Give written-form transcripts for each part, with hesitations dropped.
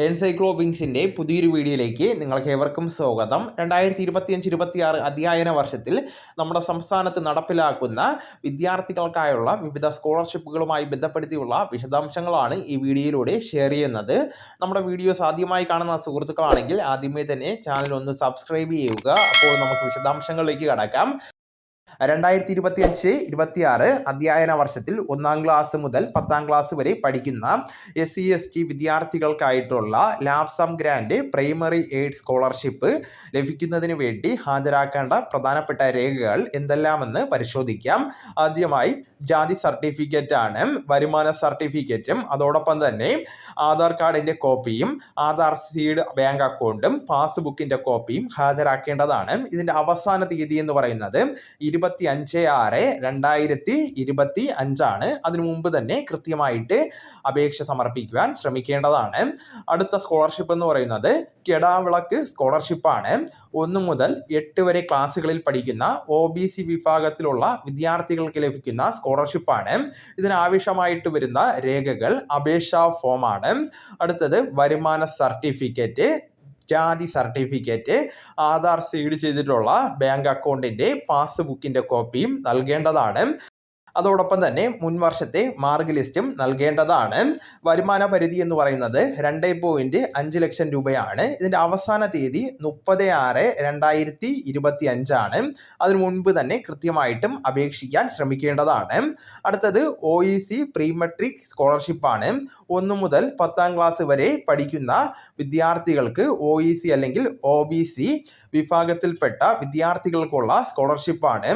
എൻസൈക്ലോവിങ്സിൻ്റെ പുതിയൊരു വീഡിയോയിലേക്ക് നിങ്ങൾക്ക് ഏവർക്കും സ്വാഗതം. 2025-26 അധ്യയന വർഷത്തിൽ നമ്മുടെ സംസ്ഥാനത്ത് നടപ്പിലാക്കുന്ന വിദ്യാർത്ഥികൾക്കായുള്ള വിവിധ സ്കോളർഷിപ്പുകളുമായി ബന്ധപ്പെടുത്തിയുള്ള വിശദാംശങ്ങളാണ് ഈ വീഡിയോയിലൂടെ ഷെയർ ചെയ്യുന്നത്. നമ്മുടെ വീഡിയോസ് ആദ്യമായി കാണുന്ന സുഹൃത്തുക്കളാണെങ്കിൽ ആദ്യമേ തന്നെ ചാനൽ ഒന്ന് സബ്സ്ക്രൈബ് ചെയ്യുക. അപ്പോൾ നമുക്ക് വിശദാംശങ്ങളിലേക്ക് കടക്കാം. 2025-26 അധ്യയന വർഷത്തിൽ 1ാം ക്ലാസ് മുതൽ 10ാം ക്ലാസ് വരെ പഠിക്കുന്ന SC/ST വിദ്യാർത്ഥികൾക്കായിട്ടുള്ള lump sum grant primary aid scholarship ലഭിക്കുന്നതിന് വേണ്ടി ഹാജരാക്കേണ്ട പ്രധാനപ്പെട്ട രേഖകൾ എന്തെല്ലാമെന്ന് പരിശോധിക്കാം. ആദ്യമായി ജാതി സർട്ടിഫിക്കറ്റ് ആണ്. വരുമാന സർട്ടിഫിക്കറ്റും അതോടൊപ്പം തന്നെ ആധാർ കാർഡിൻ്റെ കോപ്പിയും ആധാർ സീഡ് ബാങ്ക് അക്കൗണ്ടും പാസ്ബുക്കിൻ്റെ കോപ്പിയും ഹാജരാക്കേണ്ടതാണ്. ഇതിൻ്റെ അവസാന തീയതി എന്ന് പറയുന്നത് 25/6/2025 അതിനു മുമ്പ് തന്നെ കൃത്യമായിട്ട് അപേക്ഷ സമർപ്പിക്കുവാൻ ശ്രമിക്കേണ്ടതാണ്. അടുത്ത സ്കോളർഷിപ്പ് എന്ന് പറയുന്നത് കെടാവിളക്ക് സ്കോളർഷിപ്പാണ്. 1 മുതൽ 8 വരെ ക്ലാസ്സുകളിൽ പഠിക്കുന്ന OBC വിഭാഗത്തിലുള്ള വിദ്യാർത്ഥികൾക്ക് ലഭിക്കുന്ന സ്കോളർഷിപ്പാണ്. ഇതിനാവശ്യമായിട്ട് വരുന്ന രേഖകൾ അപേക്ഷാ ഫോമാണ്. അടുത്തത് വരുമാന സർട്ടിഫിക്കറ്റ്, ജാതി സർട്ടിഫിക്കറ്റ്, ആധാർ സീഡ് ചെയ്തിട്ടുള്ള ബാങ്ക് അക്കൗണ്ടിൻ്റെ പാസ്ബുക്കിൻ്റെ കോപ്പിയും നൽകേണ്ടതാണ്. അതോടൊപ്പം തന്നെ മുൻവർഷത്തെ മാർക്ക് ലിസ്റ്റും നൽകേണ്ടതാണ്. വരുമാന പരിധി എന്ന് പറയുന്നത് 2.5 ലക്ഷം രൂപയാണ്. ഇതിൻ്റെ അവസാന തീയതി 30/6/2025 ആണ്. അതിനു മുൻപ് തന്നെ കൃത്യമായിട്ടും അപേക്ഷിക്കാൻ ശ്രമിക്കേണ്ടതാണ്. അടുത്തത് OEC പ്രീ മെട്രിക് സ്കോളർഷിപ്പാണ്. 1 മുതൽ 10ാം ക്ലാസ് വരെ പഠിക്കുന്ന വിദ്യാർത്ഥികൾക്ക് OEC അല്ലെങ്കിൽ OBC വിഭാഗത്തിൽപ്പെട്ട വിദ്യാർത്ഥികൾക്കുള്ള സ്കോളർഷിപ്പാണ്.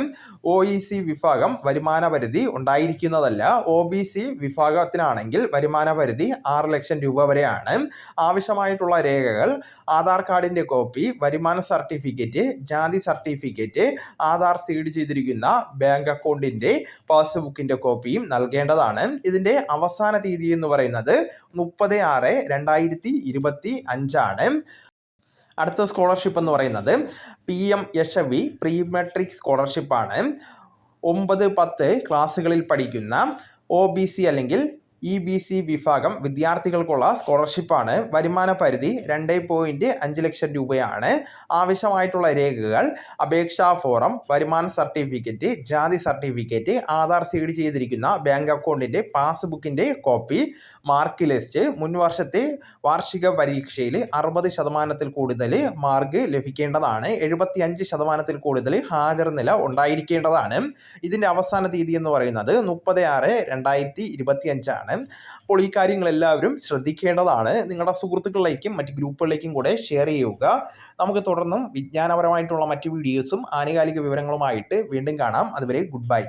OEC വിഭാഗം വരുമാന പരിധി ഉണ്ടായിരിക്കുന്നതല്ല. OBC വിഭാഗത്തിനാണെങ്കിൽ വരുമാന പരിധി 6 ലക്ഷം രൂപ വരെയാണ്. ആവശ്യമായിട്ടുള്ള രേഖകൾ ആധാർ കാർഡിൻ്റെ കോപ്പി, വരുമാന സർട്ടിഫിക്കറ്റ്, ജാതി സർട്ടിഫിക്കറ്റ്, ആധാർ സീഡ് ചെയ്തിരിക്കുന്ന ബാങ്ക് അക്കൗണ്ടിൻ്റെ പാസ്ബുക്കിൻ്റെ കോപ്പിയും നൽകേണ്ടതാണ്. ഇതിൻ്റെ അവസാന തീയതി എന്ന് പറയുന്നത് 30/6/2025 ആണ്. അടുത്ത സ്കോളർഷിപ്പ് എന്ന് പറയുന്നത് PMHV പ്രീ മെട്രിക് സ്കോളർഷിപ്പാണ്. 9-10 ക്ലാസ്സുകളിൽ പഠിക്കുന്ന OBC അല്ലെങ്കിൽ EBC വിഭാഗം വിദ്യാർത്ഥികൾക്കുള്ള സ്കോളർഷിപ്പാണ്. വരുമാന പരിധി 2.5 ലക്ഷം രൂപയാണ്. ആവശ്യമായിട്ടുള്ള രേഖകൾ അപേക്ഷാ ഫോറം, വരുമാന സർട്ടിഫിക്കറ്റ്, ജാതി സർട്ടിഫിക്കറ്റ്, ആധാർ സീഡ് ചെയ്തിരിക്കുന്ന ബാങ്ക് അക്കൗണ്ടിൻ്റെ പാസ്ബുക്കിൻ്റെ കോപ്പി, മാർക്ക് ലിസ്റ്റ്. മുൻവർഷത്തെ വാർഷിക പരീക്ഷയിൽ 60% കൂടുതൽ മാർക്ക് ലഭിക്കേണ്ടതാണ്. 75% കൂടുതൽ ഹാജർ നില ഉണ്ടായിരിക്കേണ്ടതാണ്. ഇതിൻ്റെ അവസാന തീയതി എന്ന് പറയുന്നത് 30/6/2025 ആണ്. അപ്പോൾ ഈ കാര്യങ്ങളെല്ലാവരും ശ്രദ്ധിക്കേണ്ടതാണ്. നിങ്ങളുടെ സുഹൃത്തുക്കളിലേക്കും മറ്റ് ഗ്രൂപ്പുകളിലേക്കും കൂടെ ഷെയർ ചെയ്യുക. നമുക്ക് തുടർന്നും വിജ്ഞാനപരമായിട്ടുള്ള മറ്റ് വീഡിയോസും ആനുകാലിക വിവരങ്ങളുമായിട്ട് വീണ്ടും കാണാം. അതുവരെ ഗുഡ് ബൈ.